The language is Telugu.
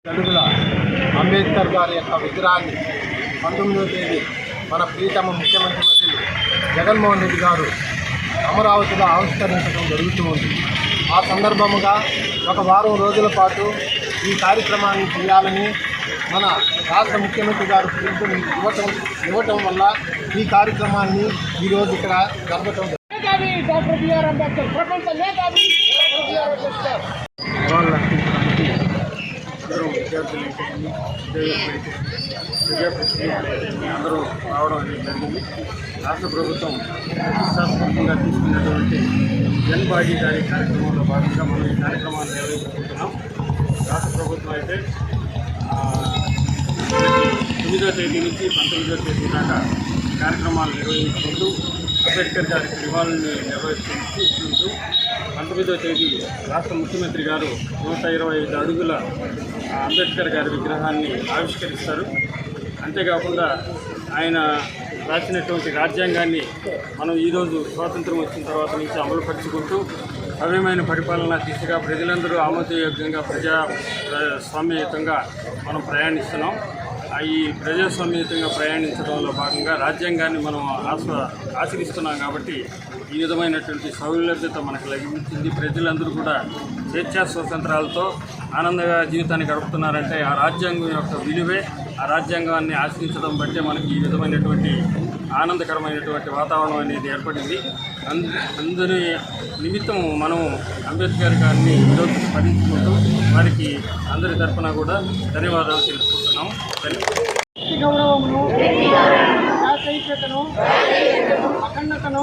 అడుగుల అంబేద్కర్ గారి యొక్క విగ్రహాన్ని 19వ తేదీ మన ప్రీతమ ముఖ్యమంత్రి వర్యులు జగన్మోహన్ రెడ్డి గారు అమరావతిలో ఆవిష్కరించడం జరుగుతూ ఉంది. ఆ సందర్భముగా ఒక వారం రోజుల పాటు ఈ కార్యక్రమాన్ని చేయాలని మన రాష్ట్ర ముఖ్యమంత్రి గారు పిలుపుని ఇవ్వటం వల్ల ఈ కార్యక్రమాన్ని ఈరోజు ఇక్కడ జరపటం డాక్టర్ బిఆర్ అంబేద్కర్ ప్రపంచ మేధావి బిఆర్ అంబేద్కర్ అందరూ విద్యార్థులు అయితే ప్రజాప్రతినిధులు అందరూ రావడం అనేది జరిగింది. రాష్ట్ర ప్రభుత్వం ప్రతిష్టాత్మకంగా తీసుకున్నటువంటి జన్ భాగీదారీ కార్యక్రమంలో భాగంగా మనం ఈ కార్యక్రమాన్ని నిర్వహించుకుంటున్నాం. రాష్ట్ర ప్రభుత్వం అయితే 9వ తేదీ నుంచి 19వ తేదీ దాకా కార్యక్రమాలు నిర్వహించుకుంటూ అంబేద్కర్ గారికి నివాళుల్ని నిర్వహిస్తుంటూ 19వ తేదీ రాష్ట్ర ముఖ్యమంత్రి గారు 125 అడుగుల అంబేద్కర్ గారి విగ్రహాన్ని ఆవిష్కరిస్తారు. అంతేకాకుండా ఆయన రాసినటువంటి రాజ్యాంగాన్ని మనం ఈరోజు స్వాతంత్రం వచ్చిన తర్వాత నుంచి అమలుపరుచుకుంటూ సవ్యమైన పరిపాలన దిశగా ప్రజలందరూ ఆమోదయోగ్యంగా ప్రజాస్వామ్యయుతంగా మనం ప్రయాణిస్తున్నాం. ఈ ప్రజాస్వామ్యయుతంగా ప్రయాణించడంలో భాగంగా రాజ్యాంగాన్ని మనం ఆచరిస్తున్నాం. కాబట్టి ఈ విధమైనటువంటి సౌలభ్యత మనకు లభించింది. ప్రజలందరూ కూడా స్వేచ్ఛా స్వాతంత్రాలతో ఆనందంగా జీవితాన్ని గడుపుతున్నారంటే ఆ రాజ్యాంగం యొక్క విలువే, ఆ రాజ్యాంగాన్ని ఆశ్రయించడం బట్టే మనకి ఈ విధమైనటువంటి ఆనందకరమైనటువంటి వాతావరణం అనేది ఏర్పడింది. అందరి నిమిత్తం మనం అంబేద్కర్ గారిని ఈరోజు స్మరించుకుంటూ వారికి అందరి తరఫున కూడా ధన్యవాదాలు తెలుసుకుంటున్నాం. గౌరవమును, అఖండతను